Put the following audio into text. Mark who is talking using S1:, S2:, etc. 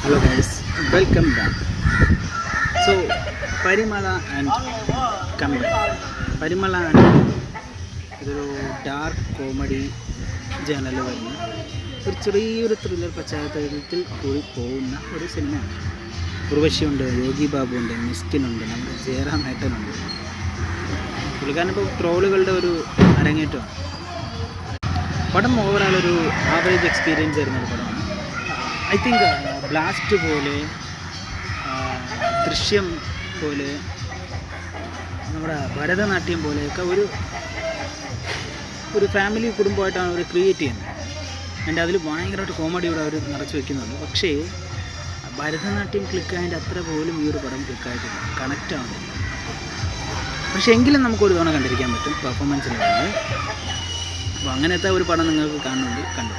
S1: Hello guys, welcome back. So, Parimala and Company. Parimala and ഇതൊരു dark comedy journal വരുന്ന ഒരു ചെറിയൊരു thriller പശ്ചാത്തലത്തിൽ കൂടി പോകുന്ന ഒരു സിനിമയാണ്. ഉർവശിയുണ്ട്, യോഗി ബാബു ഉണ്ട്, മിസ്കിനുണ്ട്, നമ്മുടെ ജയറാം ഏട്ടനുണ്ട്. പുള്ളിക്കാരൻ ഇപ്പോൾ ട്രോളുകളുടെ ഒരു അരങ്ങേറ്റമാണ്. പടം ഓവറാൾ ഒരു ആവറേജ് എക്സ്പീരിയൻസ് ആയിരുന്നൊരു പടമാണ്. ഐ തിങ്ക് ബ്ലാസ്റ്റ് പോലെ, ദൃശ്യം പോലെ, നമ്മുടെ ഭരതനാട്യം പോലെയൊക്കെ ഒരു ഫാമിലി കുടുംബമായിട്ടാണ് അവർ ക്രിയേറ്റ് ചെയ്യുന്നത്. ആൻഡ് അതിൽ ഭയങ്കരമായിട്ട് കോമഡിയോടെ അവർ നിറച്ച് വയ്ക്കുന്നുണ്ട്. പക്ഷേ ഭരതനാട്യം ക്ലിക്കായതിൻ്റെ അത്ര പോലും ഈ ഒരു പടം ക്ലിക്കായിട്ടില്ല, കണക്റ്റ് ആവുന്നില്ല. പക്ഷേ എങ്കിലും നമുക്കൊരു തവണ കണ്ടിരിക്കാൻ പറ്റും പെർഫോമൻസിൽ. അപ്പോൾ അങ്ങനത്തെ ഒരു പടം നിങ്ങൾക്ക് കാണുന്നുണ്ട്, കണ്ടു.